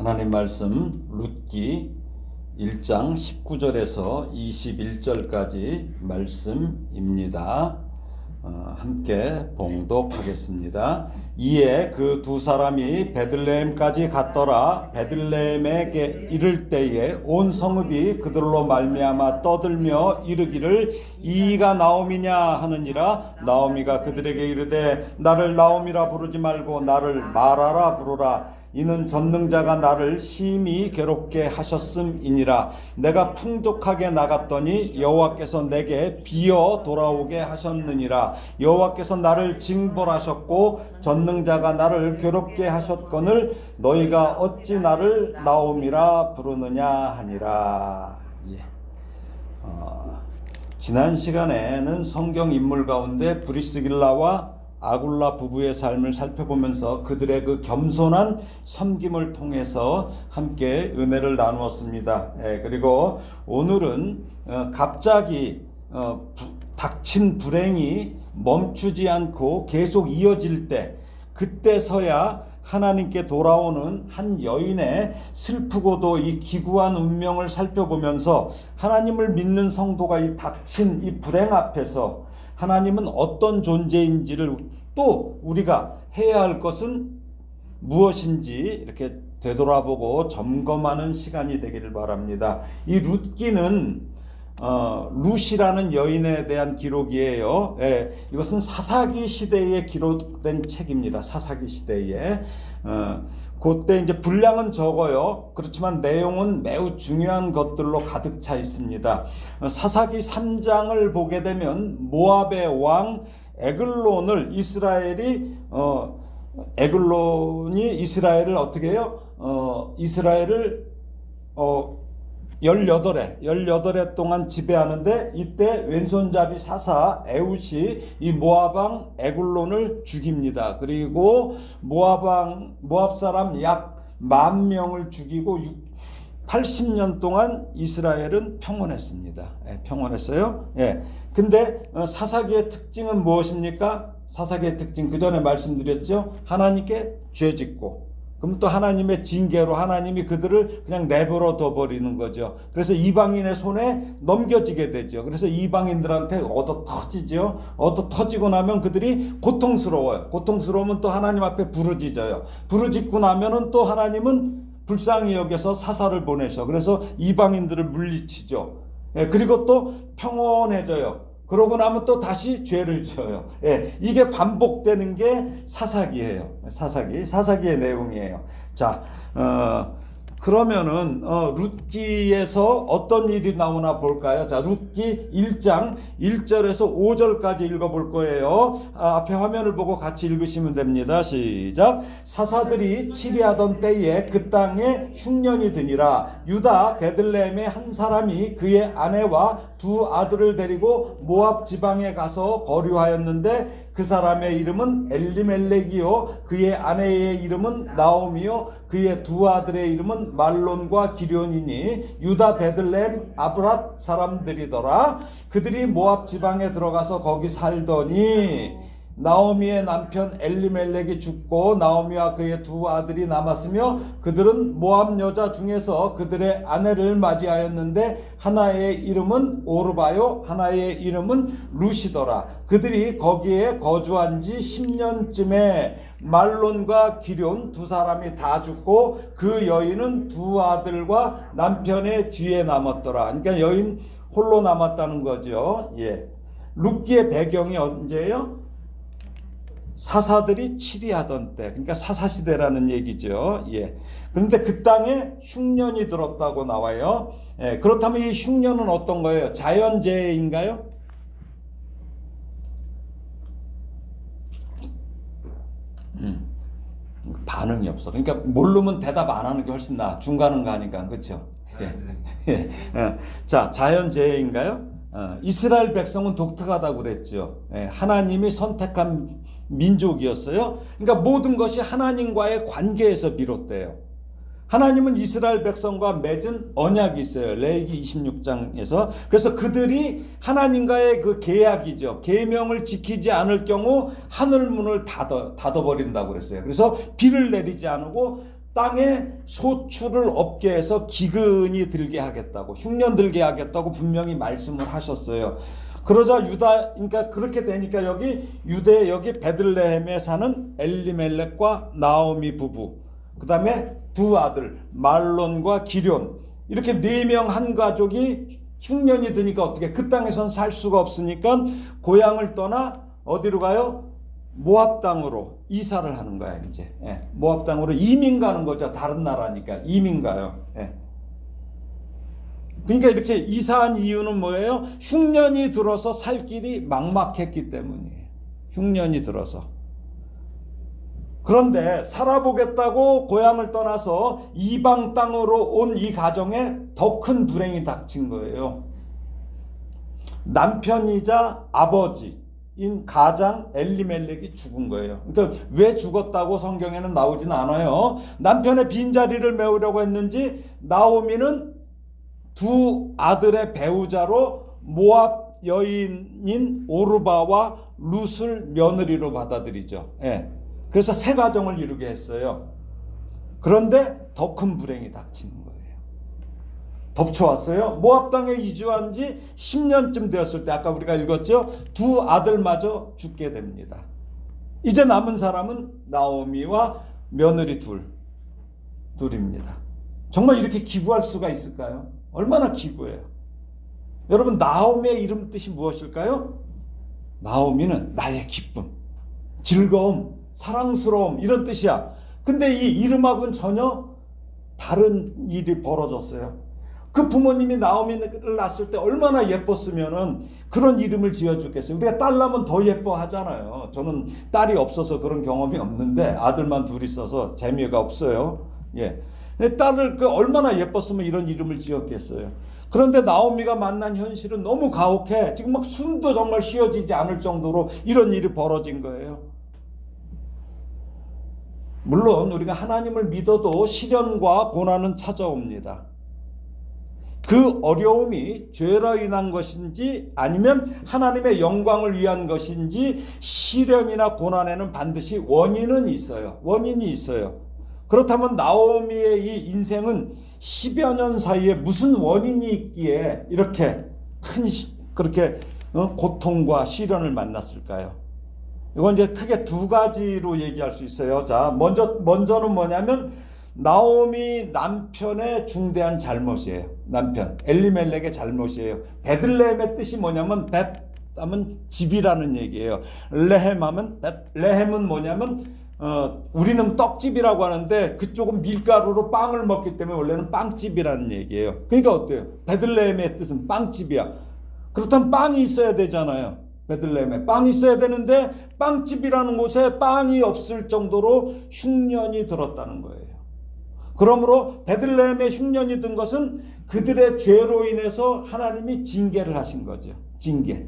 하나님 말씀 룻기 1장 19절에서 21절까지 말씀입니다. 함께 봉독하겠습니다. 이에 그 두 사람이 베들레헴까지 갔더라. 베들레헴에 이를 때에 온 성읍이 그들로 말미암아 떠들며 이르기를 이가 나오미냐 하느니라. 나오미가 그들에게 이르되 나를 나오미라 부르지 말고 나를 마라라 부르라. 이는 전능자가 나를 심히 괴롭게 하셨음이니라. 내가 풍족하게 나갔더니 여호와께서 내게 비어 돌아오게 하셨느니라. 여호와께서 나를 징벌하셨고 전능자가 나를 괴롭게 하셨거늘 너희가 어찌 나를 나오미라 부르느냐 하니라. 지난 시간에는 성경 인물 가운데 브리스길라와 아굴라 부부의 삶을 살펴보면서 그들의 그 겸손한 섬김을 통해서 함께 은혜를 나누었습니다. 그리고 오늘은 갑자기 닥친 불행이 멈추지 않고 계속 이어질 때, 그때서야 하나님께 돌아오는 한 여인의 슬프고도 이 기구한 운명을 살펴보면서 하나님을 믿는 성도가 이 닥친 이 불행 앞에서 하나님은 어떤 존재인지를, 또 우리가 해야 할 것은 무엇인지 이렇게 되돌아보고 점검하는 시간이 되기를 바랍니다. 이 룻기는 룻이라는 여인에 대한 기록이에요. 이것은 사사기 시대에 기록된 책입니다. 사사기 시대에. 그때 이제 분량은 적어요. 그렇지만 내용은 매우 중요한 것들로 가득 차 있습니다. 사사기 3장을 보게 되면 모압의 왕 에글론을 에글론이 이스라엘을 어떻게 해요? 이스라엘을 18해 동안 지배하는데, 이때 왼손잡이 사사 에훗이 이 모압 왕 에글론을 죽입니다. 그리고 모압 사람 약 10,000명을 죽이고 80년 동안 이스라엘은 평온했습니다. 평온했어요. 근데 사사기의 특징은 무엇입니까? 사사기의 특징, 그 전에 말씀드렸죠. 하나님께 죄짓고, 그럼 또 하나님의 징계로 하나님이 그들을 그냥 내버려 둬버리는 거죠. 그래서 이방인의 손에 넘겨지게 되죠. 그래서 이방인들한테 얻어 터지죠. 얻어 터지고 나면 그들이 고통스러워요. 고통스러우면 또 하나님 앞에 부르짖어요. 부르짖고 나면은 또 하나님은 불쌍히 여겨서 사사를 보내셔. 그래서 이방인들을 물리치죠. 그리고 또 평온해져요. 그러고 나면 또 다시 죄를 지어요. 이게 반복되는 게 사사기예요. 사사기의 내용이에요. 자, 그러면은 룻기에서 어떤 일이 나오나 볼까요? 자, 룻기 1장 1절에서 5절까지 읽어볼 거예요. 앞에 화면을 보고 같이 읽으시면 됩니다. 시작. 사사들이 치리하던 때에 그 땅에 흉년이 드니라. 유다 베들레헴의 한 사람이 그의 아내와 두 아들을 데리고 모압 지방에 가서 거류하였는데, 그 사람의 이름은 엘리멜렉이요 그의 아내의 이름은 나오미요 그의 두 아들의 이름은 말론과 기련이니 유다 베들레헴 아브랏 사람들이더라. 그들이 모압 지방에 들어가서 거기 살더니 나오미의 남편 엘리멜렉이 죽고 나오미와 그의 두 아들이 남았으며, 그들은 모압 여자 중에서 그들의 아내를 맞이하였는데 하나의 이름은 오르바요 하나의 이름은 룻이더라. 그들이 거기에 거주한 지 10년쯤에 말론과 기련 두 사람이 다 죽고 그 여인은 두 아들과 남편의 뒤에 남았더라. 그러니까 여인 홀로 남았다는 거죠. 룻기의 배경이 언제예요? 사사들이 치리하던 때, 그러니까 사사시대라는 얘기죠. 그런데 그 땅에 흉년이 들었다고 나와요. 그렇다면 이 흉년은 어떤 거예요? 자연재해인가요? 반응이 없어. 그러니까 모르면 대답 안 하는 게 훨씬 나아. 중간은 가니까. 그렇죠? 자, 자연재해인가요? 이스라엘 백성은 독특하다고 그랬죠. 하나님이 선택한 민족이었어요. 그러니까 모든 것이 하나님과의 관계에서 비롯돼요. 하나님은 이스라엘 백성과 맺은 언약이 있어요. 레위기 26장에서. 그래서 그들이 하나님과의 그 계약이죠. 계명을 지키지 않을 경우 하늘 문을 닫아버린다고 그랬어요. 그래서 비를 내리지 않고 땅에 소출을 없게 해서 기근이 들게 하겠다고, 흉년 들게 하겠다고 분명히 말씀을 하셨어요. 그러자 그러니까 그렇게 되니까 여기 유대 여기 베들레헴에 사는 엘리멜렉과 나오미 부부, 그 다음에 두 아들 말론과 기럨, 이렇게 4명 한 가족이 흉년이 드니까 어떻게, 그 땅에선 살 수가 없으니까 고향을 떠나 어디로 가요? 모압 땅으로 이사를 하는 거야. 이제 모압 땅으로 이민 가는 거죠. 다른 나라니까 이민 가요. 그러니까 이렇게 이사한 이유는 뭐예요? 흉년이 들어서 살 길이 막막했기 때문이에요. 흉년이 들어서. 그런데 살아보겠다고 고향을 떠나서 이방 땅으로 온 이 가정에 더 큰 불행이 닥친 거예요. 남편이자 아버지인 가장 엘리멜렉이 죽은 거예요. 그러니까 왜 죽었다고 성경에는 나오진 않아요. 남편의 빈자리를 메우려고 했는지 나오미는 두 아들의 배우자로 모압 여인인 오르바와 룻을 며느리로 받아들이죠. 그래서 새 가정을 이루게 했어요. 그런데 더 큰 불행이 닥치는 거예요. 덮쳐왔어요. 모압 땅에 이주한 지 10년쯤 되었을 때, 아까 우리가 읽었죠? 두 아들마저 죽게 됩니다. 이제 남은 사람은 나오미와 며느리 둘입니다. 정말 이렇게 기구할 수가 있을까요? 얼마나 기구해요. 여러분, 나오미의 이름 뜻이 무엇일까요? 나오미는 나의 기쁨, 즐거움, 사랑스러움, 이런 뜻이야. 근데 이 이름하고는 전혀 다른 일이 벌어졌어요. 그 부모님이 나오미를 낳았을 때 얼마나 예뻤으면은 그런 이름을 지어줬겠어요. 우리가 딸 낳으면 더 예뻐하잖아요. 저는 딸이 없어서 그런 경험이 없는데, 아들만 둘 있어서 재미가 없어요. 딸을 얼마나 예뻤으면 이런 이름을 지었겠어요. 그런데 나오미가 만난 현실은 너무 가혹해. 지금 막 숨도 정말 쉬어지지 않을 정도로 이런 일이 벌어진 거예요. 물론 우리가 하나님을 믿어도 시련과 고난은 찾아옵니다. 그 어려움이 죄로 인한 것인지 아니면 하나님의 영광을 위한 것인지, 시련이나 고난에는 반드시 원인이 있어요. 그렇다면 나오미의 이 인생은 10여 년 사이에 무슨 원인이 있기에 이렇게 큰 그렇게 고통과 시련을 만났을까요? 이건 이제 크게 두 가지로 얘기할 수 있어요. 자, 먼저는 뭐냐면 나오미 남편의 중대한 잘못이에요. 남편 엘리멜렉의 잘못이에요. 베들레헴의 뜻이 뭐냐면 벳하면 집이라는 얘기예요. 레헴은 뭐냐면 우리는 떡집이라고 하는데 그쪽은 밀가루로 빵을 먹기 때문에 원래는 빵집이라는 얘기예요. 그러니까 어때요? 베들레헴의 뜻은 빵집이야. 그렇다면 빵이 있어야 되잖아요. 베들레헴에 빵이 있어야 되는데 빵집이라는 곳에 빵이 없을 정도로 흉년이 들었다는 거예요. 그러므로 베들레헴에 흉년이 든 것은 그들의 죄로 인해서 하나님이 징계를 하신 거죠.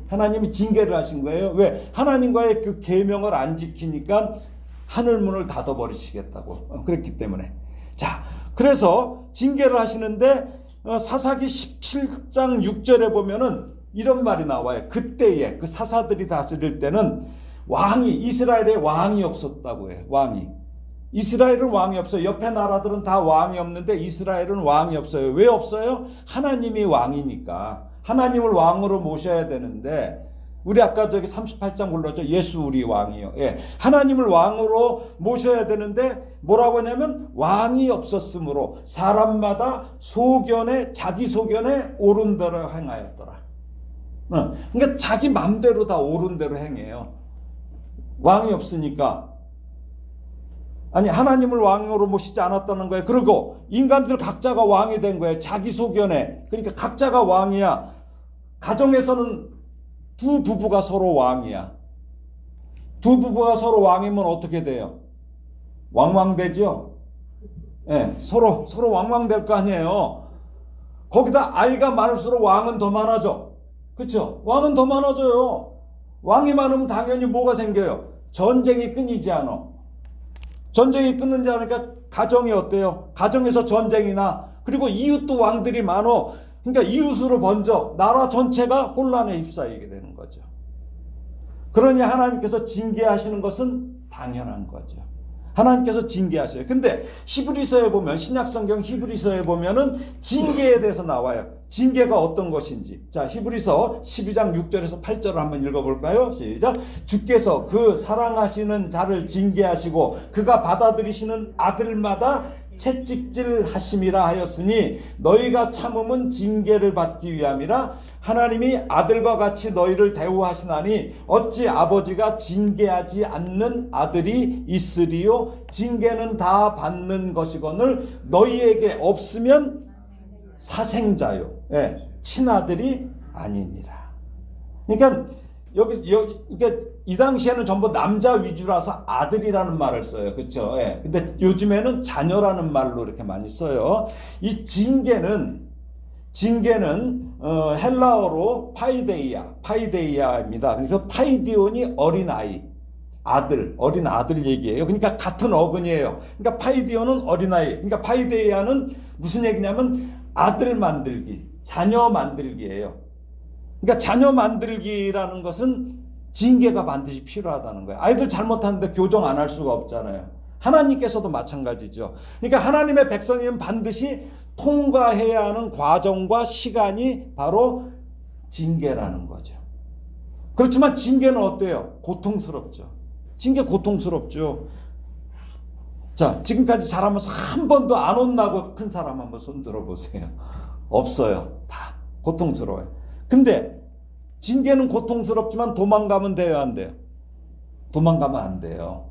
하나님이 징계를 하신 거예요. 왜? 하나님과의 그 계명을 안 지키니까 하늘문을 닫아버리시겠다고. 그랬기 때문에. 자, 그래서 징계를 하시는데 사사기 17장 6절에 보면은 이런 말이 나와요. 그때에 그 사사들이 다스릴 때는 이스라엘에 왕이 없었다고 해요. 이스라엘은 왕이 없어요. 옆에 나라들은 다 왕이 없는데 이스라엘은 왕이 없어요. 왜 없어요? 하나님이 왕이니까. 하나님을 왕으로 모셔야 되는데, 우리 아까 저기 38장 불렀죠. 예수 우리 왕이요. 하나님을 왕으로 모셔야 되는데 뭐라고 하냐면 왕이 없었으므로 사람마다 자기 소견에 옳은 대로 행하였더라. 그러니까 자기 맘대로 다 옳은 대로 행해요. 왕이 없으니까. 아니, 하나님을 왕으로 모시지 않았다는 거예요. 그리고 인간들 각자가 왕이 된 거예요. 자기 소견에. 그러니까 각자가 왕이야. 가정에서는 두 부부가 서로 왕이야. 두 부부가 서로 왕이면 어떻게 돼요? 왕왕되죠? 서로 왕왕될 거 아니에요. 거기다 아이가 많을수록 왕은 더 많아져. 그렇죠? 왕은 더 많아져요. 왕이 많으면 당연히 뭐가 생겨요? 전쟁이 끊이지 않아. 전쟁이 끊는지 않으니까 가정이 어때요? 가정에서 전쟁이 나. 그리고 이웃도 왕들이 많어. 그러니까 이웃으로 번져 나라 전체가 혼란에 휩싸이게 되는 거죠. 그러니 하나님께서 징계하시는 것은 당연한 거죠. 하나님께서 징계하셔요. 근데 히브리서에 보면, 신약성경 히브리서에 보면은 징계에 대해서 나와요. 징계가 어떤 것인지. 자, 히브리서 12장 6절에서 8절을 한번 읽어볼까요? 시작. 주께서 그 사랑하시는 자를 징계하시고 그가 받아들이시는 아들마다 채찍질 하심이라 하였으니 너희가 참음은 징계를 받기 위함이라. 하나님이 아들과 같이 너희를 대우하시나니 어찌 아버지가 징계하지 않는 아들이 있으리요. 징계는 다 받는 것이거늘 너희에게 없으면 사생자요, 예, 친아들이 아니니라. 그러니까 그러니까 이 당시에는 전부 남자 위주라서 아들이라는 말을 써요. 그렇죠? 예. 근데 요즘에는 자녀라는 말로 이렇게 많이 써요. 이 징계는 헬라어로 파이데이아입니다. 그러니까 파이디온이 어린아이, 어린 아들 얘기예요. 그러니까 같은 어근이에요. 그러니까 파이디온은 어린아이. 그러니까 파이데이아는 무슨 얘기냐면 아들 만들기, 자녀 만들기예요. 그러니까 자녀 만들기라는 것은 징계가 반드시 필요하다는 거예요. 아이들 잘못하는데 교정 안 할 수가 없잖아요. 하나님께서도 마찬가지죠. 그러니까 하나님의 백성이면 반드시 통과해야 하는 과정과 시간이 바로 징계라는 거죠. 그렇지만 징계는 어때요? 고통스럽죠. 징계 고통스럽죠. 자, 지금까지 잘하면서 한 번도 안 혼나고 큰 사람 한번 손 들어보세요. 없어요. 다 고통스러워요. 근데 징계는 고통스럽지만 도망가면 돼요, 안 돼요? 도망가면 안 돼요.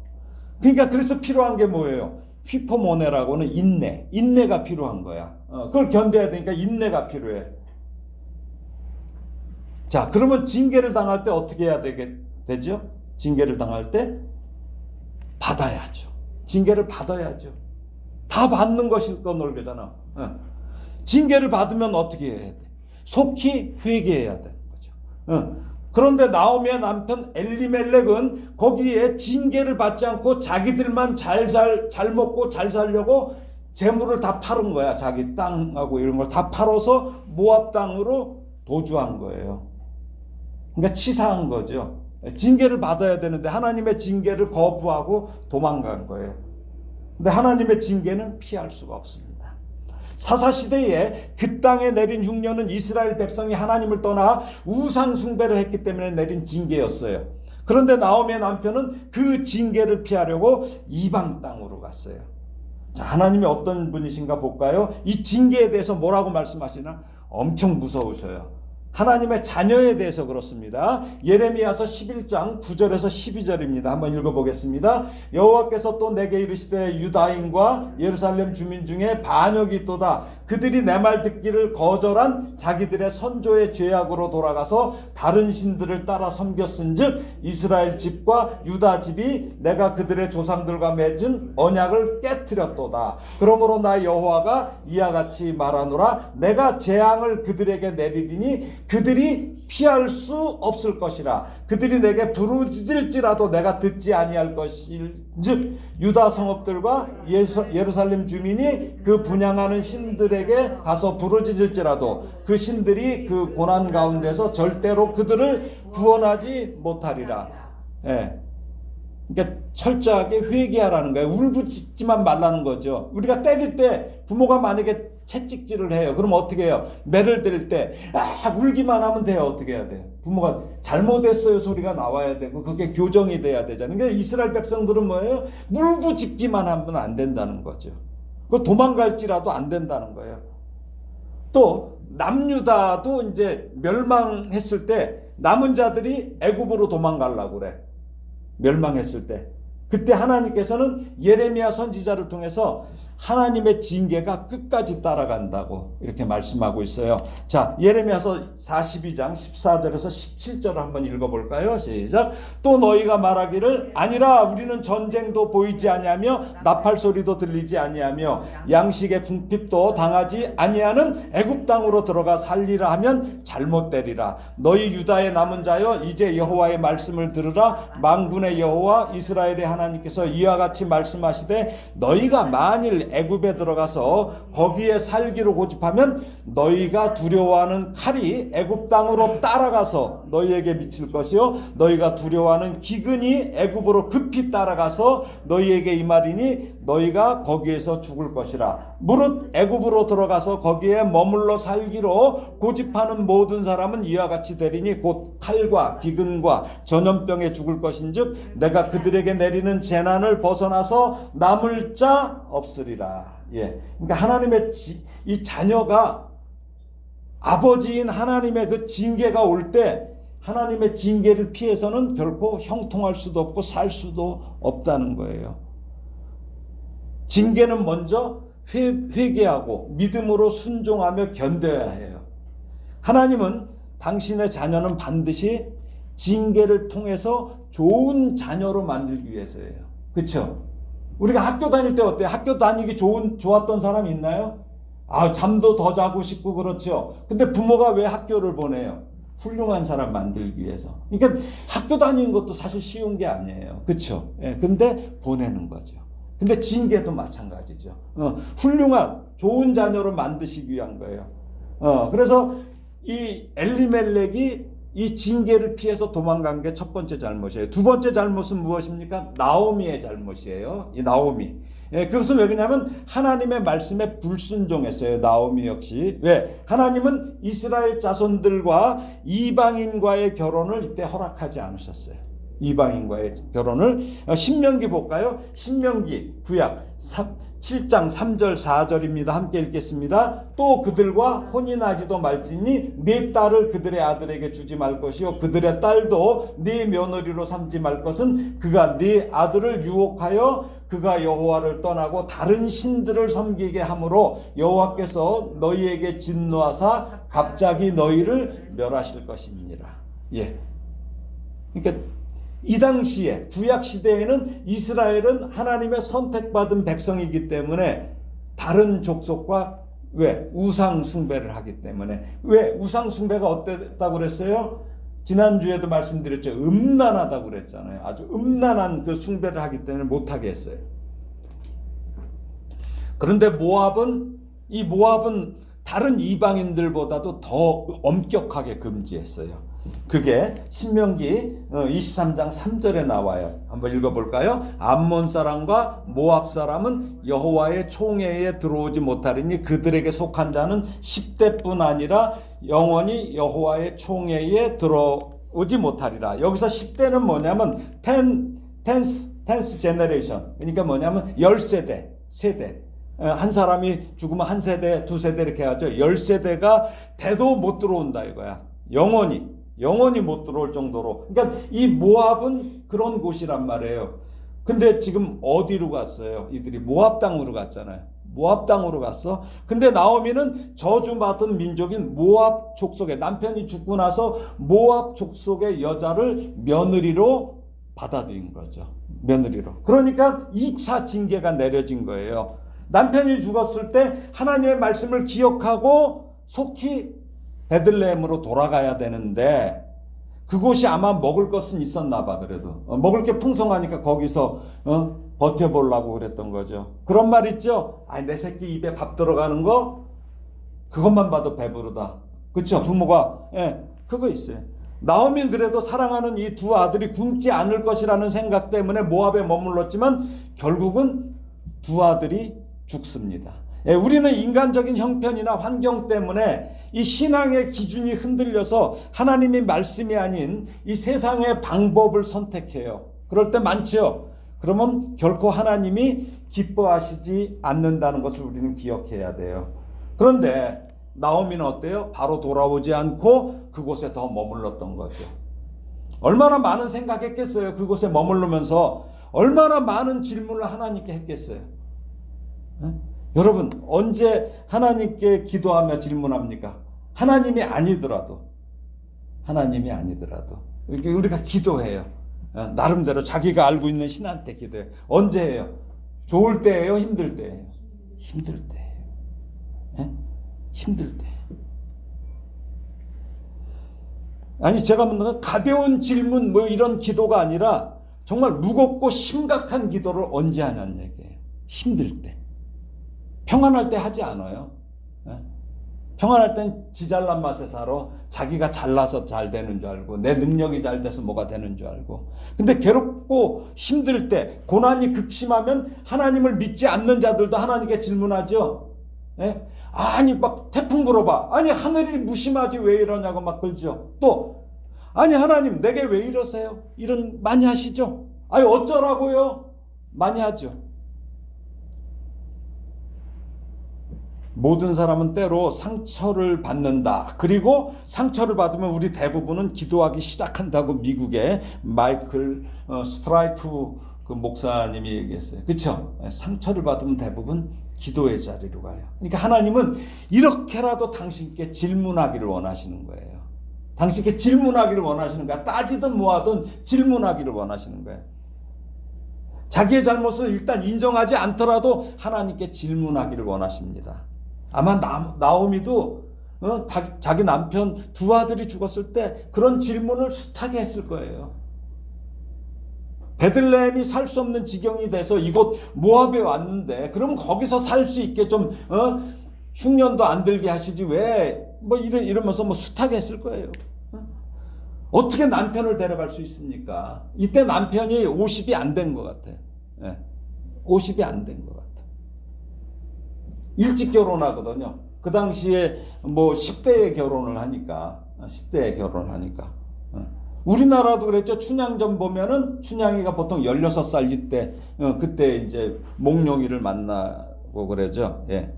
그러니까 그래서 필요한 게 뭐예요? 휘포모네라고는 인내가 필요한 거야. 그걸 견뎌야 되니까 인내가 필요해. 자, 그러면 징계를 당할 때 어떻게 해야 되죠? 징계를 당할 때 받아야죠. 징계를 받아야죠. 다 받는 것일 거 놀게잖아. 징계를 받으면 어떻게 해야 돼? 속히 회개해야 돼. 그런데 나오미의 남편 엘리멜렉은 거기에 징계를 받지 않고 자기들만 잘 먹고 잘 살려고 재물을 다 팔은 거야. 자기 땅하고 이런 걸 다 팔아서 모압 땅으로 도주한 거예요. 그러니까 치사한 거죠. 징계를 받아야 되는데 하나님의 징계를 거부하고 도망간 거예요. 근데 하나님의 징계는 피할 수가 없습니다. 사사시대에 그 땅에 내린 흉년은 이스라엘 백성이 하나님을 떠나 우상 숭배를 했기 때문에 내린 징계였어요. 그런데 나오미의 남편은 그 징계를 피하려고 이방 땅으로 갔어요. 자, 하나님이 어떤 분이신가 볼까요? 이 징계에 대해서 뭐라고 말씀하시나? 엄청 무서우셔요. 하나님의 자녀에 대해서 그렇습니다. 예레미야서 11장 9절에서 12절입니다. 한번 읽어보겠습니다. 여호와께서 또 내게 이르시되 유다인과 예루살렘 주민 중에 반역이 있도다. 그들이 내 말 듣기를 거절한 자기들의 선조의 죄악으로 돌아가서 다른 신들을 따라 섬겼은즉 이스라엘 집과 유다 집이 내가 그들의 조상들과 맺은 언약을 깨뜨렸도다. 그러므로 나 여호와가 이와 같이 말하노라. 내가 재앙을 그들에게 내리리니 그들이 피할 수 없을 것이라. 그들이 내게 부르짖을지라도 내가 듣지 아니할 것일즉 유다 성읍들과 예루살렘 주민이 그 분향하는 신들에게 가서 부르짖을지라도 그 신들이 그 고난 가운데서 절대로 그들을 구원하지 못하리라. 예. 그러니까 철저하게 회개하라는 거예요. 울부짖지만 말라는 거죠. 우리가 때릴 때 부모가 만약에 채찍질을 해요. 그럼 어떻게 해요? 매를 때릴 때 울기만 하면 돼요. 어떻게 해야 돼요? 부모가 잘못했어요 소리가 나와야 되고 그게 교정이 돼야 되잖아요. 그러니까 이스라엘 백성들은 뭐예요? 울부짖기만 하면 안 된다는 거죠. 그 도망갈지라도 안 된다는 거예요. 또 남유다도 이제 멸망했을 때 남은 자들이 애굽으로 도망가려고 그래. 멸망했을 때 그때 하나님께서는 예레미야 선지자를 통해서 하나님의 징계가 끝까지 따라간다고 이렇게 말씀하고 있어요. 자, 예레미야서 42장 14절에서 17절을 한번 읽어볼까요? 시작. 또 너희가 말하기를 아니라 우리는 전쟁도 보이지 아니하며 나팔 소리도 들리지 아니하며 양식의 궁핍도 당하지 아니하는 애굽 땅으로 들어가 살리라 하면 잘못되리라. 너희 유다의 남은 자여 이제 여호와의 말씀을 들으라. 만군의 여호와 이스라엘의 하나님께서 이와 같이 말씀하시되 너희가 만일 애굽에 들어가서 거기에 살기로 고집하면 너희가 두려워하는 칼이 애굽 땅으로 따라가서 너희에게 미칠 것이요 너희가 두려워하는 기근이 애굽으로 급히 따라가서 너희에게 임하리니 너희가 거기에서 죽을 것이라. 무릇 애굽으로 들어가서 거기에 머물러 살기로 고집하는 모든 사람은 이와 같이 되리니 곧 칼과 기근과 전염병에 죽을 것인즉 내가 그들에게 내리는 재난을 벗어나서 남을 자 없으리라. 예, 그러니까 하나님의 이 자녀가 아버지인 하나님의 그 징계가 올 때 하나님의 징계를 피해서는 결코 형통할 수도 없고 살 수도 없다는 거예요. 징계는 먼저 회개하고 믿음으로 순종하며 견뎌야 해요. 하나님은 당신의 자녀는 반드시 징계를 통해서 좋은 자녀로 만들기 위해서예요. 그렇죠? 우리가 학교 다닐 때 어때요? 학교 다니기 좋았던 사람 있나요? 잠도 더 자고 싶고 그렇죠. 근데 부모가 왜 학교를 보내요? 훌륭한 사람 만들기 위해서. 그러니까 학교 다니는 것도 사실 쉬운 게 아니에요. 그렇죠? 예, 근데 보내는 거죠. 근데 징계도 마찬가지죠. 훌륭한 좋은 자녀로 만드시기 위한 거예요. 그래서 이 엘리멜렉이 이 징계를 피해서 도망간 게 첫 번째 잘못이에요. 두 번째 잘못은 무엇입니까? 나오미의 잘못이에요. 이 나오미. 예, 그것은 왜 그러냐면 하나님의 말씀에 불순종했어요. 나오미 역시. 왜? 하나님은 이스라엘 자손들과 이방인과의 결혼을 이때 허락하지 않으셨어요. 이방인과의 결혼을. 신명기 볼까요? 신명기 구약 7장 3절 4절입니다. 함께 읽겠습니다. 또 그들과 혼인하지도 말지니 네 딸을 그들의 아들에게 주지 말 것이요 그들의 딸도 네 며느리로 삼지 말 것은 그가 네 아들을 유혹하여 그가 여호와를 떠나고 다른 신들을 섬기게 함으로 여호와께서 너희에게 진노하사 갑자기 너희를 멸하실 것입니다. 예. 그러니까 이 당시에 구약 시대에는 이스라엘은 하나님의 선택받은 백성이기 때문에 다른 족속과 왜 우상 숭배를 하기 때문에 왜 우상 숭배가 어땠다고 그랬어요? 지난주에도 말씀드렸죠. 음란하다고 그랬잖아요. 아주 음란한 그 숭배를 하기 때문에 못하게 했어요. 그런데 모압은 다른 이방인들보다도 더 엄격하게 금지했어요. 그게 신명기 23장 3절에 나와요. 한번 읽어볼까요? 암몬 사람과 모압 사람은 여호와의 총회에 들어오지 못하리니 그들에게 속한 자는 10대뿐 아니라 영원히 여호와의 총회에 들어오지 못하리라. 여기서 10대는 뭐냐면 10th generation, 그러니까 뭐냐면 10세대 세대. 한 사람이 죽으면 한 세대 두 세대 이렇게 하죠. 10세대가 돼도 못 들어온다 이거야. 영원히 못 들어올 정도로. 그러니까 이 모압은 그런 곳이란 말이에요. 근데 지금 어디로 갔어요? 이들이 모압 땅으로 갔잖아요. 모압 땅으로 갔어. 근데 나오미는 저주받은 민족인 모압 족속에 남편이 죽고 나서 모압 족속의 여자를 며느리로 받아들인 거죠. 며느리로. 그러니까 2차 징계가 내려진 거예요. 남편이 죽었을 때 하나님의 말씀을 기억하고 속히 베들레헴으로 돌아가야 되는데 그곳이 아마 먹을 것은 있었나 봐. 그래도 먹을 게 풍성하니까 거기서 버텨보려고 그랬던 거죠. 그런 말 있죠. 내 새끼 입에 밥 들어가는 거 그것만 봐도 배부르다. 그렇죠? 부모가 그거 있어요. 나오미는 그래도 사랑하는 이 두 아들이 굶지 않을 것이라는 생각 때문에 모압에 머물렀지만 결국은 두 아들이 죽습니다. 우리는 인간적인 형편이나 환경 때문에 이 신앙의 기준이 흔들려서 하나님의 말씀이 아닌 이 세상의 방법을 선택해요. 그럴 때 많죠. 그러면 결코 하나님이 기뻐하시지 않는다는 것을 우리는 기억해야 돼요. 그런데 나오미는 어때요? 바로 돌아오지 않고 그곳에 더 머물렀던 거죠. 얼마나 많은 생각했겠어요. 그곳에 머물르면서 얼마나 많은 질문을 하나님께 했겠어요. 여러분 언제 하나님께 기도하며 질문합니까? 하나님이 아니더라도 우리가 기도해요. 나름대로 자기가 알고 있는 신한테 기도해요. 언제 해요? 좋을 때예요? 힘들 때예요? 힘들 때예요. 힘들 때. 아니 제가 묻는 가벼운 질문 이런 기도가 아니라 정말 무겁고 심각한 기도를 언제 하냐는 얘기예요. 힘들 때. 평안할 때 하지 않아요. 예? 평안할 땐 지 잘난 맛에 살아. 자기가 잘나서 잘 되는 줄 알고 내 능력이 잘 돼서 뭐가 되는 줄 알고. 근데 괴롭고 힘들 때 고난이 극심하면 하나님을 믿지 않는 자들도 하나님께 질문하죠. 예? 아니 막 태풍 불어봐. 아니 하늘이 무심하지 왜 이러냐고 막 그러죠. 또 아니 하나님 내게 왜 이러세요? 이런 많이 하시죠. 아니 어쩌라고요? 많이 하죠. 모든 사람은 때로 상처를 받는다. 그리고 상처를 받으면 우리 대부분은 기도하기 시작한다고 미국의 마이클 스트라이프 그 목사님이 얘기했어요. 그렇죠? 상처를 받으면 대부분 기도의 자리로 가요. 그러니까 하나님은 이렇게라도 당신께 질문하기를 원하시는 거예요. 당신께 질문하기를 원하시는 거야. 따지든 뭐하든 질문하기를 원하시는 거예요. 자기의 잘못을 일단 인정하지 않더라도 하나님께 질문하기를 원하십니다. 아마 나오미도 자기 남편 두 아들이 죽었을 때 그런 질문을 숱하게 했을 거예요. 베들레헴이 살 수 없는 지경이 돼서 이곳 모압에 왔는데 그러면 거기서 살 수 있게 좀 흉년도 안 들게 하시지 왜 뭐 이러면서 뭐 숱하게 했을 거예요. 어떻게 남편을 데려갈 수 있습니까? 이때 남편이 50이 안 된 것 같아요. 50이 안 된 것 같아요. 일찍 결혼하거든요. 그 당시에 뭐 10대에 결혼을 하니까. 우리나라도 그랬죠. 춘향전 보면은 춘향이가 보통 16살 이때, 그때 이제 몽룡이를 만나고 그러죠. 예.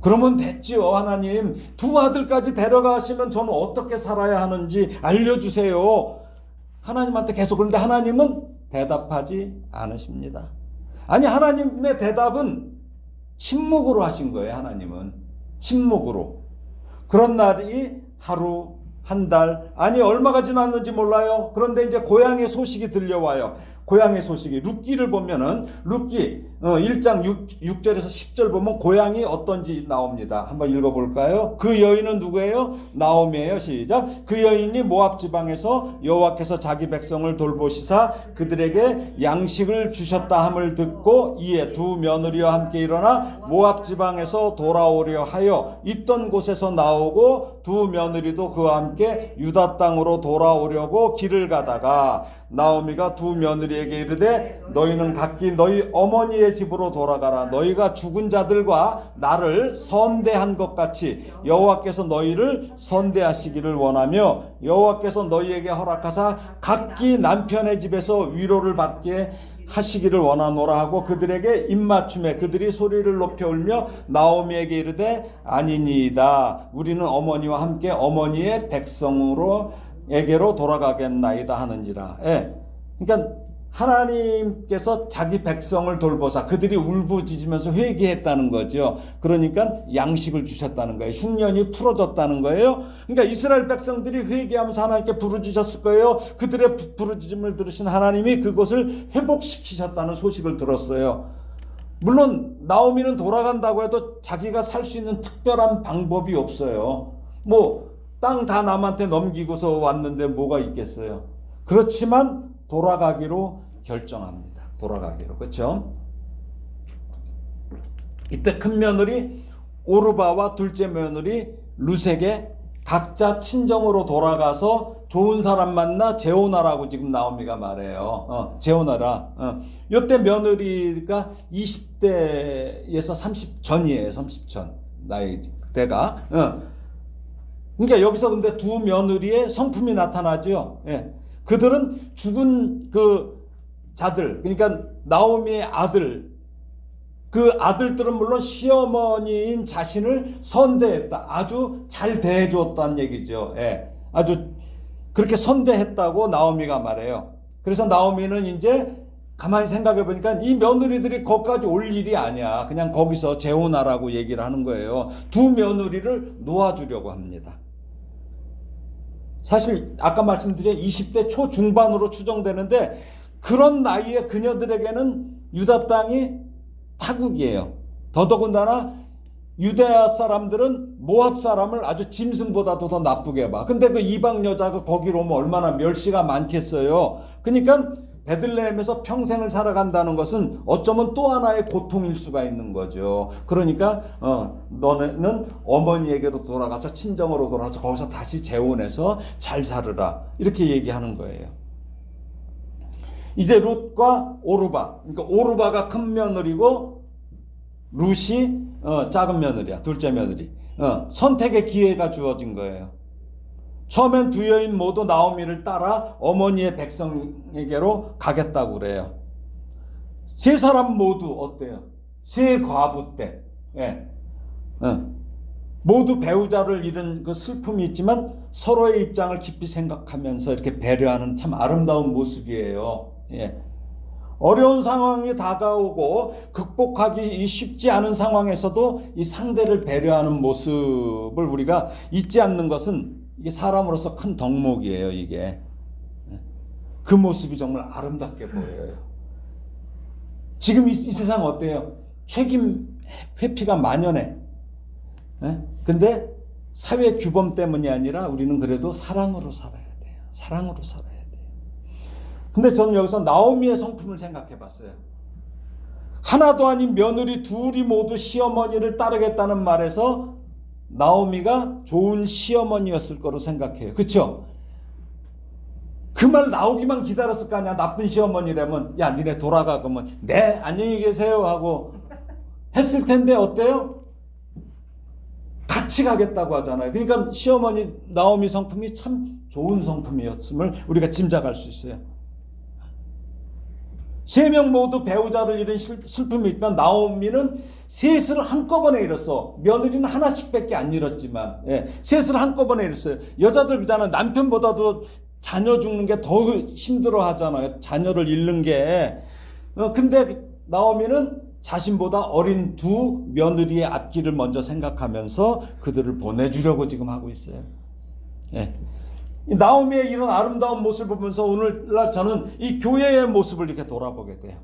그러면 됐지요. 하나님 두 아들까지 데려가시면 저는 어떻게 살아야 하는지 알려주세요. 하나님한테 계속. 그런데 하나님은 대답하지 않으십니다. 아니 하나님의 대답은 침묵으로 하신 거예요. 하나님은 침묵으로. 그런 날이 하루, 한 달, 아니 얼마가 지났는지 몰라요. 그런데 이제 고향의 소식이 들려와요. 고향의 소식이 룻기를 보면은 룻기 1장 6절에서 10절 보면 고향이 어떤지 나옵니다. 한번 읽어볼까요? 그 여인은 누구예요? 나오미예요. 시작. 그 여인이 모압 지방에서 여호와께서 자기 백성을 돌보시사 그들에게 양식을 주셨다 함을 듣고 이에 두 며느리와 함께 일어나 모압 지방에서 돌아오려 하여 있던 곳에서 나오고 두 며느리도 그와 함께 유다 땅으로 돌아오려고 길을 가다가 나오미가 두 며느리에게 이르되 너희는 각기 너희 어머니의 집으로 돌아가라. 너희가 죽은 자들과 나를 선대한 것 같이 여호와께서 너희를 선대하시기를 원하며 여호와께서 너희에게 허락하사 각기 남편의 집에서 위로를 받게 하시기를 원하노라 하고 그들에게 입맞춤에 그들이 소리를 높여 울며 나오미에게 이르되 아니니이다. 우리는 어머니와 함께 어머니의 백성에게로 돌아가겠나이다 하는지라. 예. 그러니까 하나님께서 자기 백성을 돌보사 그들이 울부짖으면서 회개했다는 거죠. 그러니까 양식을 주셨다는 거예요. 흉년이 풀어졌다는 거예요. 그러니까 이스라엘 백성들이 회개하면서 하나님께 부르짖었을 거예요. 그들의 부르짖음을 들으신 하나님이 그것을 회복시키셨다는 소식을 들었어요. 물론 나오미는 돌아간다고 해도 자기가 살 수 있는 특별한 방법이 없어요. 뭐 땅 다 남한테 넘기고서 왔는데 뭐가 있겠어요. 그렇지만 돌아가기로 결정합니다. 돌아가기로. 그렇죠? 이때 큰 며느리 오르바와 둘째 며느리 룻에게 각자 친정으로 돌아가서 좋은 사람 만나 재혼하라고 지금 나오미가 말해요. 재혼하라. 이때 며느리가 20대에서 30 전이에요. 30 전 나이 때가. 그러니까 여기서 근데 두 며느리의 성품이 나타나죠. 예. 그들은 죽은 그 자들, 그러니까 나오미의 아들, 그 아들들은 물론 시어머니인 자신을 선대했다. 아주 잘 대해줬다는 얘기죠. 예. 아주 그렇게 선대했다고 나오미가 말해요. 그래서 나오미는 이제 가만히 생각해 보니까 이 며느리들이 거기까지 올 일이 아니야. 그냥 거기서 재혼하라고 얘기를 하는 거예요. 두 며느리를 놓아주려고 합니다. 사실 아까 말씀드린 20대 초중반으로 추정되는데 그런 나이에 그녀들에게는 유다 땅이 타국이에요. 더더군다나 유대아 사람들은 모압 사람을 아주 짐승보다도 더 나쁘게 봐. 근데 그 이방 여자가 거기로 오면 얼마나 멸시가 많겠어요. 그러니까 베들레헴에서 평생을 살아간다는 것은 어쩌면 또 하나의 고통일 수가 있는 거죠. 그러니까 너는 어머니에게로 돌아가서 친정으로 돌아가서 거기서 다시 재혼해서 잘 살으라 이렇게 얘기하는 거예요. 이제 룻과 오르바, 그러니까 오르바가 큰 며느리고 룻이 작은 며느리야, 둘째 며느리. 선택의 기회가 주어진 거예요. 처음엔 두 여인 모두 나오미를 따라 어머니의 백성에게로 가겠다고 그래요. 세 사람 모두 어때요? 세 과부 때, 예. 모두 배우자를 잃은 그 슬픔이 있지만 서로의 입장을 깊이 생각하면서 이렇게 배려하는 참 아름다운 모습이에요. 예. 어려운 상황이 다가오고 극복하기 쉽지 않은 상황에서도 이 상대를 배려하는 모습을 우리가 잊지 않는 것은 이게 사람으로서 큰 덕목이에요. 이게 그 모습이 정말 아름답게 보여요. 지금 이 세상 어때요? 책임 회피가 만연해. 근데 사회 규범 때문이 아니라 우리는 그래도 사랑으로 살아야 돼요. 사랑으로 살아야 돼요. 근데 저는 여기서 나오미의 성품을 생각해 봤어요. 하나도 아닌 며느리 둘이 모두 시어머니를 따르겠다는 말에서 나오미가 좋은 시어머니였을 거로 생각해요. 그렇죠? 그 말 나오기만 기다렸을 거 아니야. 나쁜 시어머니라면 야 니네 돌아가 그러면 네 안녕히 계세요 하고 했을 텐데 어때요? 같이 가겠다고 하잖아요. 그러니까 시어머니 나오미 성품이 참 좋은 성품이었음을 우리가 짐작할 수 있어요. 세 명 모두 배우자를 잃은 슬픔이 있던 나오미는 셋을 한꺼번에 잃었어. 며느리는 하나씩밖에 안 잃었지만 셋을 한꺼번에 잃었어요. 여자들 그잖아요. 남편보다도 자녀 죽는 게 더 힘들어 하잖아요. 자녀를 잃는 게. 근데 나오미는 자신보다 어린 두 며느리의 앞길을 먼저 생각하면서 그들을 보내주려고 지금 하고 있어요. 나오미의 이런 아름다운 모습을 보면서 오늘날 저는 이 교회의 모습을 이렇게 돌아보게 돼요.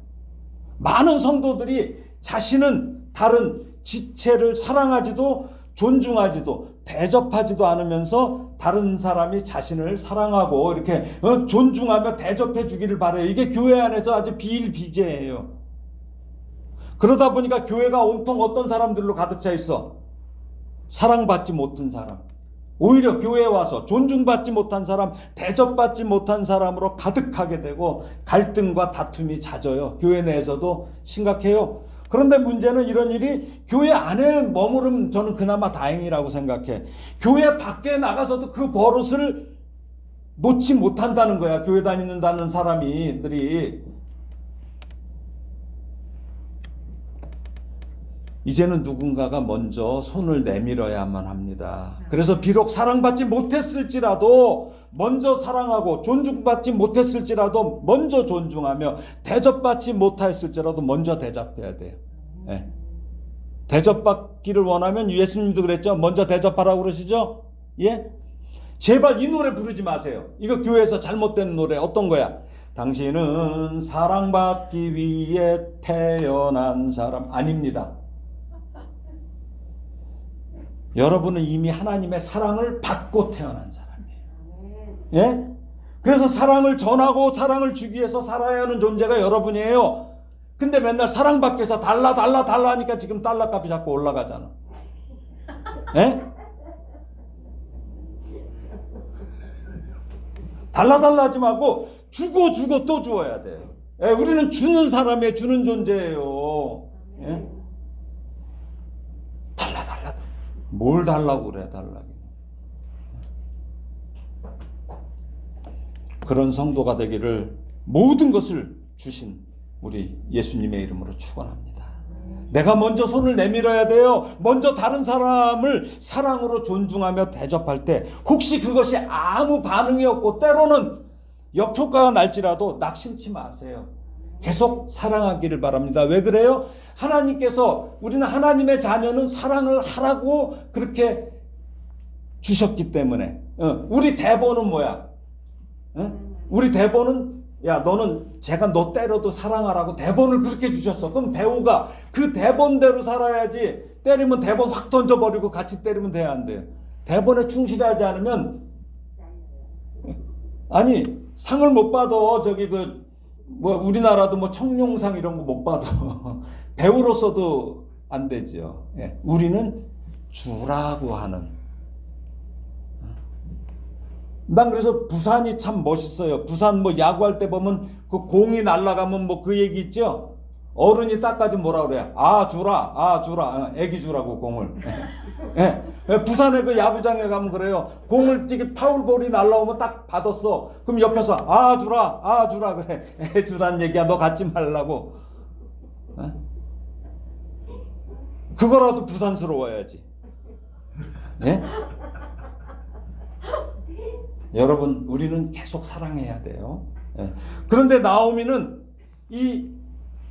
많은 성도들이 자신은 다른 지체를 사랑하지도 존중하지도 대접하지도 않으면서 다른 사람이 자신을 사랑하고 이렇게 존중하며 대접해 주기를 바라요. 이게 교회 안에서 아주 비일비재예요. 그러다 보니까 교회가 온통 어떤 사람들로 가득 차 있어? 사랑받지 못한 사람. 오히려 교회에 와서 존중받지 못한 사람, 대접받지 못한 사람으로 가득하게 되고 갈등과 다툼이 잦아요. 교회 내에서도 심각해요. 그런데 문제는 이런 일이 교회 안에 머무르면 저는 그나마 다행이라고 생각해. 교회 밖에 나가서도 그 버릇을 놓지 못한다는 거야. 교회 다니는다는 사람들이. 이제는 누군가가 먼저 손을 내밀어야만 합니다. 그래서 비록 사랑받지 못했을지라도 먼저 사랑하고 존중받지 못했을지라도 먼저 존중하며 대접받지 못했을지라도 먼저 대접해야 돼요. 대접받기를 원하면 예수님도 그랬죠. 먼저 대접하라고 그러시죠. 예? 제발 이 노래 부르지 마세요. 이거 교회에서 잘못된 노래. 어떤 거야? 당신은 사랑받기 위해 태어난 사람 아닙니다. 여러분은 이미 하나님의 사랑을 받고 태어난 사람이에요. 예? 그래서 사랑을 전하고 사랑을 주기 위해서 살아야 하는 존재가 여러분이에요. 근데 맨날 사랑받기 위해서 달라 하니까 지금 달러 값이 자꾸 올라가잖아. 예? 달라 하지 말고 주고 또 주어야 돼요. 예? 우리는 주는 사람이에요. 주는 존재예요. 예? 뭘 달라고 그래, 달라고. 그런 성도가 되기를 모든 것을 주신 우리 예수님의 이름으로 축원합니다. 내가 먼저 손을 내밀어야 돼요. 먼저 다른 사람을 사랑으로 존중하며 대접할 때 혹시 그것이 아무 반응이 없고 때로는 역효과가 날지라도 낙심치 마세요. 계속 사랑하기를 바랍니다. 왜 그래요? 하나님께서 우리는 하나님의 자녀는 사랑을 하라고 그렇게 주셨기 때문에. 우리 대본은 뭐야? 우리 대본은 야 너는 제가 너 때려도 사랑하라고 대본을 그렇게 주셨어. 그럼 배우가 그 대본대로 살아야지. 때리면 대본 확 던져버리고 같이 때리면 돼야 안 돼요. 대본에 충실하지 않으면 아니 상을 못 받아. 저기 그 뭐 우리나라도 뭐 청룡상 이런 거 못 받아. 배우로서도 안 되죠. 예. 우리는 주라고 하는. 난 그래서 부산이 참 멋있어요. 부산 뭐 야구할 때 보면 그 공이 날아가면 뭐 그 얘기 있죠. 어른이 딱까지 뭐라 그래요? 아 주라, 아 주라, 애기 주라고 공을. 예. 부산에 그 야구장에 가면 그래요. 공을 이게 파울볼이 날라오면 딱 받았어. 그럼 옆에서 아 주라 그래. 애 주란 얘기야. 너 갖지 말라고. 예? 그거라도 부산스러워야지. 예? 여러분, 우리는 계속 사랑해야 돼요. 예. 그런데 나오미는 이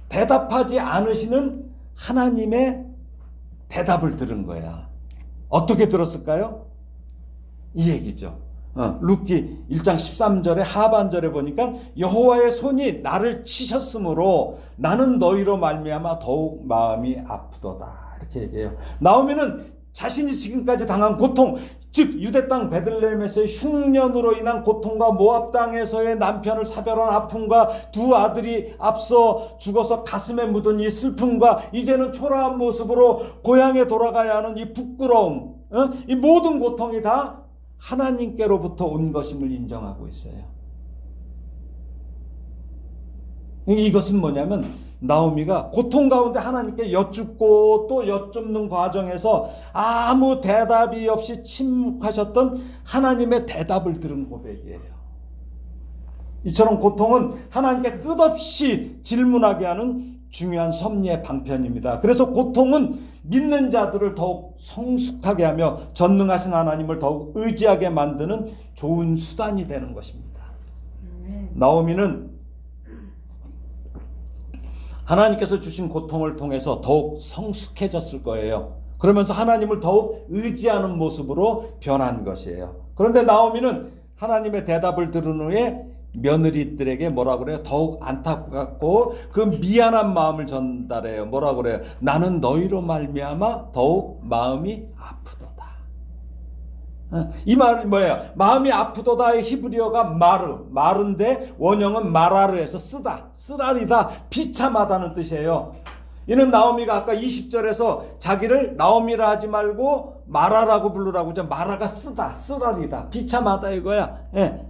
대답하지 않으시는 하나님의 대답을 들은 거야. 어떻게 들었을까요? 이 얘기죠. 룻기 1장 13절에 하반절에 보니까 여호와의 손이 나를 치셨으므로 나는 너희로 말미암아 더욱 마음이 아프도다. 이렇게 얘기해요. 나오미는 자신이 지금까지 당한 고통, 즉 유대 땅 베들레헴에서의 흉년으로 인한 고통과 모압 땅에서의 남편을 사별한 아픔과 두 아들이 앞서 죽어서 가슴에 묻은 이 슬픔과 이제는 초라한 모습으로 고향에 돌아가야 하는 이 부끄러움, 이 모든 고통이 다 하나님께로부터 온 것임을 인정하고 있어요. 이것은 뭐냐면 나오미가 고통 가운데 하나님께 여쭙고 또 여쭙는 과정에서 아무 대답이 없이 침묵하셨던 하나님의 대답을 들은 고백이에요. 이처럼 고통은 하나님께 끝없이 질문하게 하는 중요한 섭리의 방편입니다. 그래서 고통은 믿는 자들을 더욱 성숙하게 하며 전능하신 하나님을 더욱 의지하게 만드는 좋은 수단이 되는 것입니다. 나오미는 하나님께서 주신 고통을 통해서 더욱 성숙해졌을 거예요. 그러면서 하나님을 더욱 의지하는 모습으로 변한 것이에요. 그런데 나오미는 하나님의 대답을 들은 후에 며느리들에게 뭐라 그래요? 더욱 안타깝고 그 미안한 마음을 전달해요. 뭐라 그래요? 나는 너희로 말미암아 더욱 마음이 아프도다. 이 말이 뭐예요? 마음이 아프도다의 히브리어가 마르인데 원형은 마라르에서 쓰라리다, 비참하다는 뜻이에요. 이는 나오미가 아까 20절에서 자기를 나오미라 하지 말고 마라라고 부르라고 하죠. 마라가 쓰라리다, 비참하다 이거야. 예.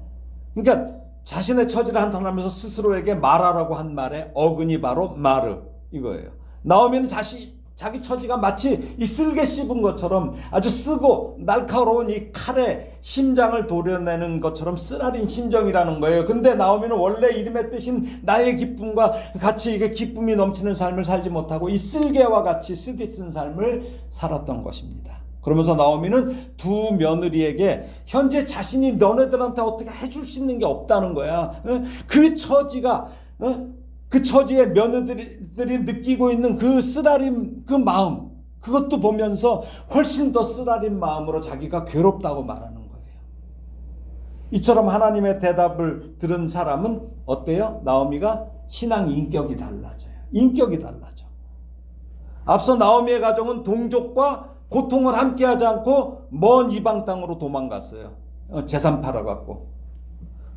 그러니까 자신의 처지를 한탄하면서 스스로에게 마라라고 한 말의 어근이 바로 마르 이거예요. 나오미는 자기 처지가 마치 이 쓸개 씹은 것처럼 아주 쓰고 날카로운 이 칼에 심장을 도려내는 것처럼 쓰라린 심정이라는 거예요. 근데 나오미는 원래 이름의 뜻인 나의 기쁨과 같이 이게 기쁨이 넘치는 삶을 살지 못하고 이 쓸개와 같이 쓰디쓴 삶을 살았던 것입니다. 그러면서 나오미는 두 며느리에게 현재 자신이 너네들한테 어떻게 해줄 수 있는 게 없다는 거야. 그 처지가 그 처지에 며느리들이 느끼고 있는 그 쓰라린 그 마음, 그것도 보면서 훨씬 더 쓰라린 마음으로 자기가 괴롭다고 말하는 거예요. 이처럼 하나님의 대답을 들은 사람은 어때요? 나오미가 신앙 인격이 달라져요. 인격이 달라져. 앞서 나오미의 가정은 동족과 고통을 함께하지 않고 먼 이방 땅으로 도망갔어요. 재산 팔아갖고.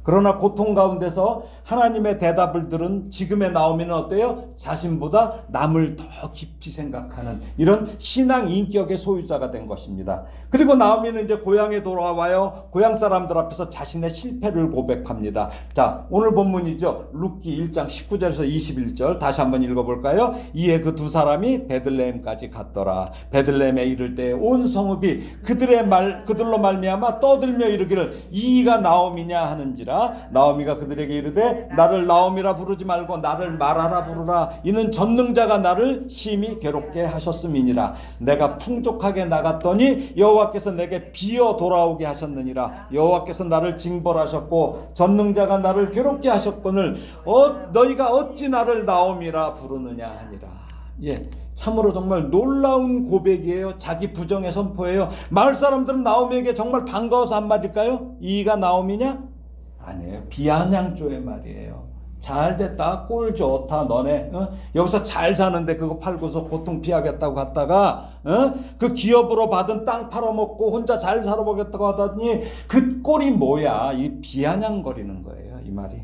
그러나 고통 가운데서 하나님의 대답을 들은 지금의 나오미는 어때요? 자신보다 남을 더 깊이 생각하는 이런 신앙 인격의 소유자가 된 것입니다. 그리고 나오미는 이제 고향에 돌아와요. 고향 사람들 앞에서 자신의 실패를 고백합니다. 자, 오늘 본문이죠. 룻기 1장 19절에서 21절 다시 한번 읽어볼까요? 이에 그 두 사람이 베들레헴까지 갔더라. 베들레헴에 이를 때 온 성읍이 그들로 말미암아 떠들며 이르기를 이가 나오미냐 하는지라. 나오미가 그들에게 이르되 나를 나오미라 부르지 말고 나를 마라라 부르라. 이는 전능자가 나를 심히 괴롭게 하셨음이니라. 내가 풍족하게 나갔더니 여호와께서 내게 비어 돌아오게 하셨느니라. 여호와께서 나를 징벌하셨고 전능자가 나를 괴롭게 하셨거늘 너희가 어찌 나를 나오미라 부르느냐 하니라. 예, 참으로 정말 놀라운 고백이에요. 자기 부정의 선포예요. 마을 사람들은 나오미에게 정말 반가워서 한 말일까요? 이가 나오미냐? 아니에요. 비아냥조의 말이에요. 잘됐다, 꼴 좋다, 너네 여기서 잘 사는데 그거 팔고서 고통 피하겠다고 갔다가 그 기업으로 받은 땅 팔아먹고 혼자 잘 살아보겠다고 하더니 그 꼴이 뭐야? 이 비아냥거리는 거예요, 이 말이.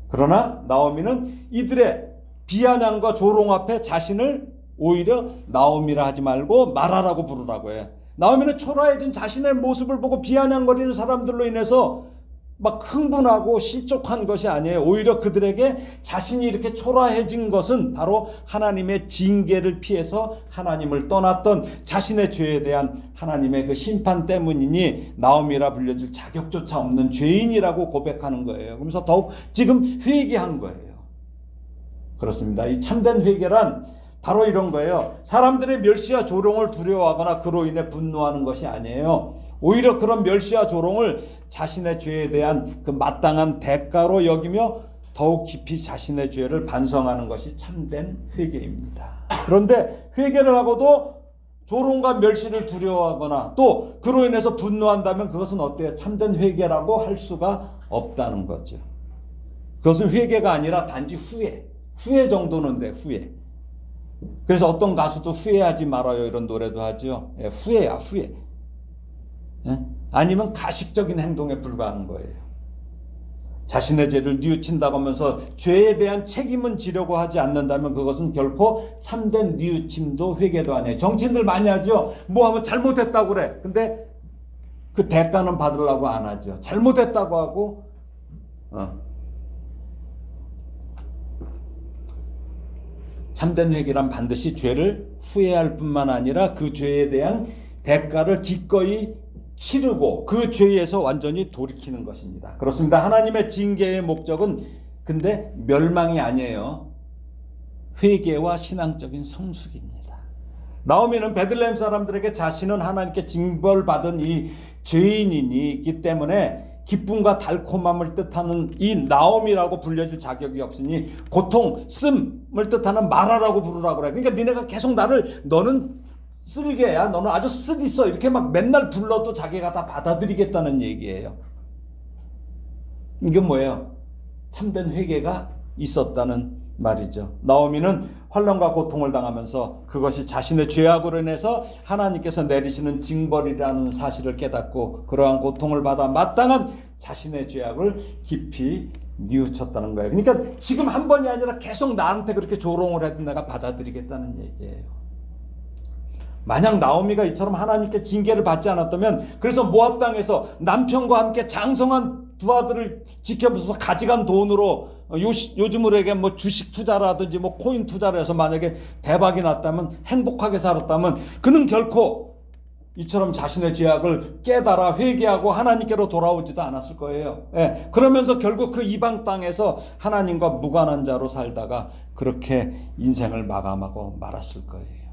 그러나 나오미는 이들의 비아냥과 조롱 앞에 자신을 오히려 나오미라 하지 말고 마라라고 부르라고 해. 나오미는 초라해진 자신의 모습을 보고 비아냥거리는 사람들로 인해서 막 흥분하고 실족한 것이 아니에요. 오히려 그들에게 자신이 이렇게 초라해진 것은 바로 하나님의 징계를 피해서 하나님을 떠났던 자신의 죄에 대한 하나님의 그 심판 때문이니 나오미라 불려질 자격조차 없는 죄인이라고 고백하는 거예요. 그러면서 더욱 지금 회개한 거예요. 그렇습니다. 이 참된 회개란 바로 이런 거예요. 사람들의 멸시와 조롱을 두려워하거나 그로 인해 분노하는 것이 아니에요. 오히려 그런 멸시와 조롱을 자신의 죄에 대한 그 마땅한 대가로 여기며 더욱 깊이 자신의 죄를 반성하는 것이 참된 회개입니다. 그런데 회개를 하고도 조롱과 멸시를 두려워하거나 또 그로 인해서 분노한다면 그것은 어때요? 참된 회개라고 할 수가 없다는 거죠. 그것은 회개가 아니라 단지 후회 정도는 돼. 후회. 그래서 어떤 가수도 후회하지 말아요 이런 노래도 하죠. 예, 후회야 후회. 예? 아니면 가식적인 행동에 불과한 거예요. 자신의 죄를 뉘우친다고 하면서 죄에 대한 책임은 지려고 하지 않는다면 그것은 결코 참된 뉘우침도 회개도 아니에요. 정치인들 많이 하죠. 뭐 하면 잘못했다고 그래. 근데 그 대가는 받으려고 안 하죠. 잘못했다고 하고 참된 회개란 반드시 죄를 후회할 뿐만 아니라 그 죄에 대한 대가를 기꺼이 치르고 그 죄에서 완전히 돌이키는 것입니다. 그렇습니다. 하나님의 징계의 목적은 근데 멸망이 아니에요. 회개와 신앙적인 성숙입니다. 나오미는 베들레헴 사람들에게 자신은 하나님께 징벌받은 이 죄인이기 때문에 기쁨과 달콤함을 뜻하는 이 나오미라고 불려줄 자격이 없으니 고통, 씀을 뜻하는 마라라고 부르라고 그래. 그러니까 니네가 계속 너는 쓸개야, 너는 아주 쓰디써 이렇게 막 맨날 불러도 자기가 다 받아들이겠다는 얘기예요. 이게 뭐예요? 참된 회개가 있었다는 말이죠. 나오미는 환난과 고통을 당하면서 그것이 자신의 죄악으로 인해서 하나님께서 내리시는 징벌이라는 사실을 깨닫고 그러한 고통을 받아 마땅한 자신의 죄악을 깊이 뉘우쳤다는 거예요. 그러니까 지금 한 번이 아니라 계속 나한테 그렇게 조롱을 해도 내가 받아들이겠다는 얘기예요. 만약 나오미가 이처럼 하나님께 징계를 받지 않았다면 그래서 모압 땅에서 남편과 함께 장성한 두 아들을 지켜보면서 가져간 돈으로 요즘으로 얘기하면 뭐 주식 투자라든지 뭐 코인 투자를 해서 만약에 대박이 났다면 행복하게 살았다면 그는 결코 이처럼 자신의 죄악을 깨달아 회개하고 하나님께로 돌아오지도 않았을 거예요. 예, 그러면서 결국 그 이방 땅에서 하나님과 무관한 자로 살다가 그렇게 인생을 마감하고 말았을 거예요.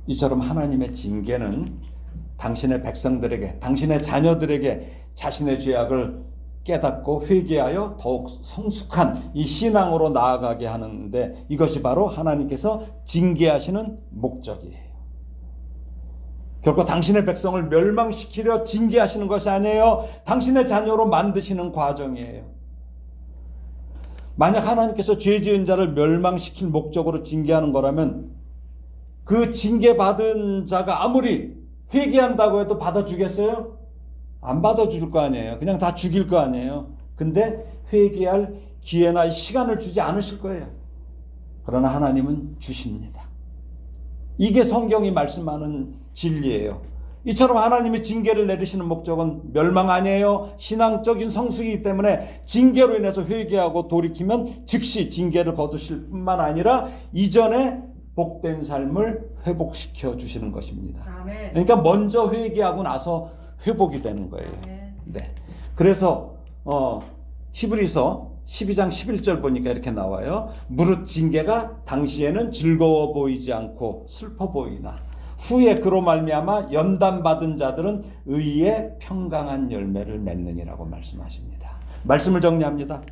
이처럼 하나님의 징계는 당신의 백성들에게, 당신의 자녀들에게 자신의 죄악을 깨닫고 회개하여 더욱 성숙한 이 신앙으로 나아가게 하는데 이것이 바로 하나님께서 징계하시는 목적이에요. 결코 당신의 백성을 멸망시키려 징계하시는 것이 아니에요. 당신의 자녀로 만드시는 과정이에요. 만약 하나님께서 죄 지은 자를 멸망시킬 목적으로 징계하는 거라면 그 징계받은 자가 아무리 회개한다고 해도 받아주겠어요? 안 받아줄 거 아니에요. 그냥 다 죽일 거 아니에요. 근데 회개할 기회나 시간을 주지 않으실 거예요. 그러나 하나님은 주십니다. 이게 성경이 말씀하는 진리예요. 이처럼 하나님이 징계를 내리시는 목적은 멸망 아니에요. 신앙적인 성숙이기 때문에 징계로 인해서 회개하고 돌이키면 즉시 징계를 거두실 뿐만 아니라 이전에 복된 삶을 회복시켜 주시는 것입니다. 아멘. 그러니까 먼저 회개하고 나서 회복이 되는 거예요. 아멘. 네. 그래서 히브리서 12장 11절 보니까 이렇게 나와요. 무릇 징계가 당시에는 즐거워 보이지 않고 슬퍼 보이나 후에 그로 말미암아 연단받은 자들은 의의 평강한 열매를 맺느니라고 말씀하십니다. 말씀을 정리합니다.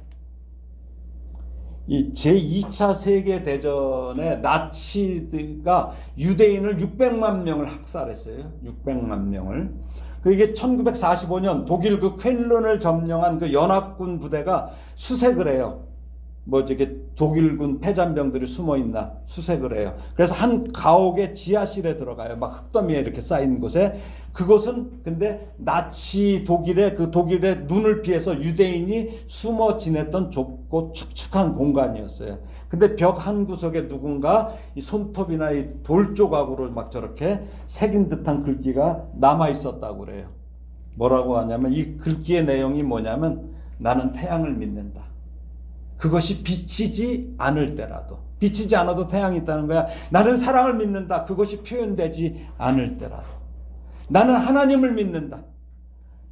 이 제2차 세계대전에 나치가 유대인을 600만 명을 학살했어요. 600만 명을. 그게 1945년 독일 그 쾰른을 점령한 그 연합군 부대가 수색을 해요. 뭐 이렇게 독일군 폐잔병들이 숨어 있나 수색을 해요. 그래서 한 가옥의 지하실에 들어가요. 막 흙더미에 이렇게 쌓인 곳에. 그곳은 근데 나치 독일의 그 독일의 눈을 피해서 유대인이 숨어 지냈던 좁고 축축한 공간이었어요. 근데 벽 한 구석에 누군가 이 손톱이나 이 돌 조각으로 막 저렇게 새긴 듯한 글귀가 남아 있었다고 그래요. 뭐라고 하냐면 이 글귀의 내용이 뭐냐면 나는 태양을 믿는다. 그것이 비치지 않을 때라도, 비치지 않아도 태양이 있다는 거야. 나는 사랑을 믿는다. 그것이 표현되지 않을 때라도. 나는 하나님을 믿는다.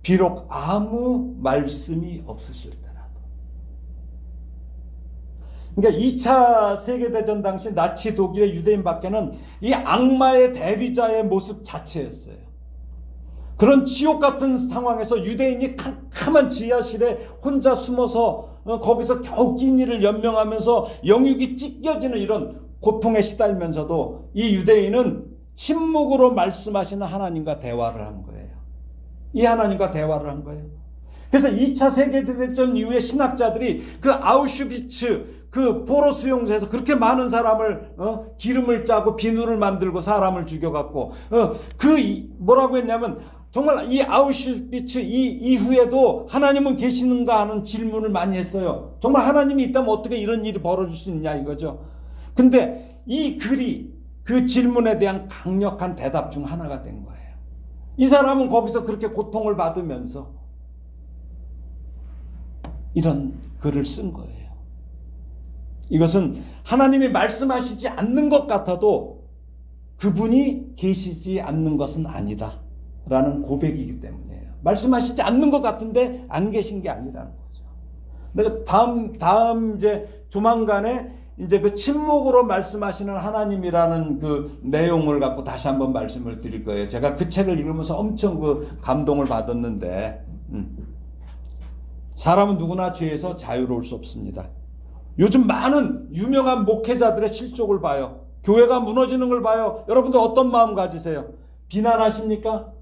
비록 아무 말씀이 없으실 때라도. 그러니까 2차 세계대전 당시 나치 독일의 유대인밖에는 이 악마의 대리자의 모습 자체였어요. 그런 지옥 같은 상황에서 유대인이 캄캄한 지하실에 혼자 숨어서 거기서 겨우 끼니를 연명하면서 영육이 찢겨지는 이런 고통에 시달면서도 이 유대인은 침묵으로 말씀하시는 하나님과 대화를 한 거예요. 이 하나님과 대화를 한 거예요. 그래서 2차 세계대전 이후에 신학자들이 그 아우슈비츠 그 포로 수용소에서 그렇게 많은 사람을 기름을 짜고 비누를 만들고 사람을 죽여갖고 뭐라고 했냐면 정말 이 아우슈비츠 이후에도 하나님은 계시는가 하는 질문을 많이 했어요. 정말 하나님이 있다면 어떻게 이런 일이 벌어질 수 있냐 이거죠. 근데 이 글이 그 질문에 대한 강력한 대답 중 하나가 된 거예요. 이 사람은 거기서 그렇게 고통을 받으면서 이런 글을 쓴 거예요. 이것은 하나님이 말씀하시지 않는 것 같아도 그분이 계시지 않는 것은 아니다 라는 고백이기 때문이에요. 말씀하시지 않는 것 같은데 안 계신 게 아니라는 거죠. 내가 다음 이제 조만간에 이제 그 침묵으로 말씀하시는 하나님이라는 그 내용을 갖고 다시 한번 말씀을 드릴 거예요. 제가 그 책을 읽으면서 엄청 그 감동을 받았는데, 사람은 누구나 죄에서 자유로울 수 없습니다. 요즘 많은 유명한 목회자들의 실족을 봐요. 교회가 무너지는 걸 봐요. 여러분들 어떤 마음 가지세요? 비난하십니까?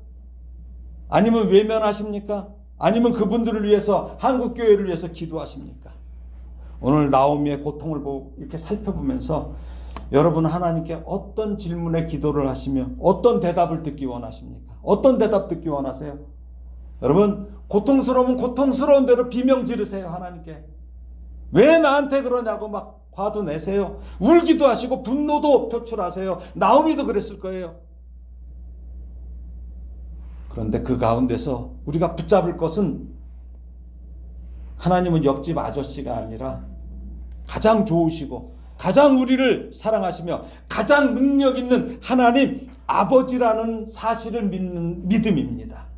아니면 외면하십니까? 아니면 그분들을 위해서, 한국교회를 위해서 기도하십니까? 오늘 나오미의 고통을 보고 이렇게 살펴보면서 여러분 하나님께 어떤 질문에 기도를 하시며 어떤 대답을 듣기 원하십니까? 어떤 대답 듣기 원하세요? 여러분 고통스러우면 고통스러운 대로 비명 지르세요. 하나님께. 왜 나한테 그러냐고 막 화도 내세요. 울기도 하시고 분노도 표출하세요. 나오미도 그랬을 거예요. 그런데 그 가운데서 우리가 붙잡을 것은 하나님은 옆집 아저씨가 아니라 가장 좋으시고 가장 우리를 사랑하시며 가장 능력 있는 하나님 아버지라는 사실을 믿는 믿음입니다.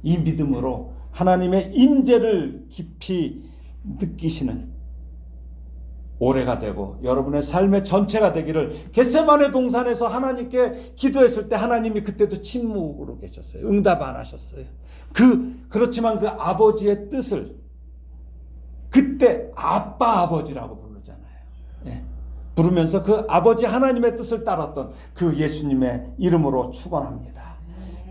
이 믿음으로 하나님의 임재를 깊이 느끼시는 올해가 되고 여러분의 삶의 전체가 되기를. 겟세마네 동산에서 하나님께 기도했을 때 하나님이 그때도 침묵으로 계셨어요. 응답 안 하셨어요. 그렇지만 그 아버지의 뜻을 그때 아빠 아버지라고 부르잖아요. 예. 부르면서 그 아버지 하나님의 뜻을 따랐던 그 예수님의 이름으로 축원합니다.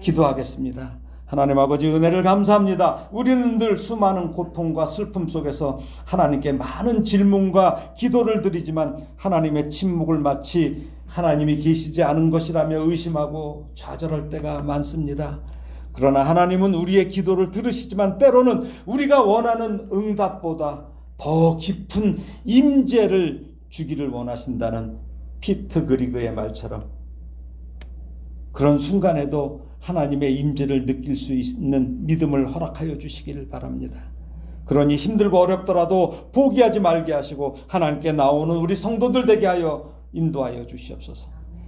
기도하겠습니다. 하나님 아버지 은혜를 감사합니다. 우리는 늘 수많은 고통과 슬픔 속에서 하나님께 많은 질문과 기도를 드리지만 하나님의 침묵을 마치 하나님이 계시지 않은 것이라며 의심하고 좌절할 때가 많습니다. 그러나 하나님은 우리의 기도를 들으시지만 때로는 우리가 원하는 응답보다 더 깊은 임재를 주기를 원하신다는 피트 그리그의 말처럼 그런 순간에도 하나님의 임재를 느낄 수 있는 믿음을 허락하여 주시기를 바랍니다. 그러니 힘들고 어렵더라도 포기하지 말게 하시고 하나님께 나오는 우리 성도들 되게 하여 인도하여 주시옵소서.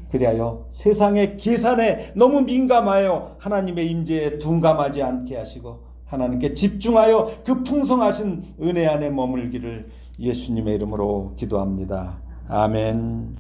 그리하여 세상의 계산에 너무 민감하여 하나님의 임재에 둔감하지 않게 하시고 하나님께 집중하여 그 풍성하신 은혜 안에 머물기를 예수님의 이름으로 기도합니다. 아멘.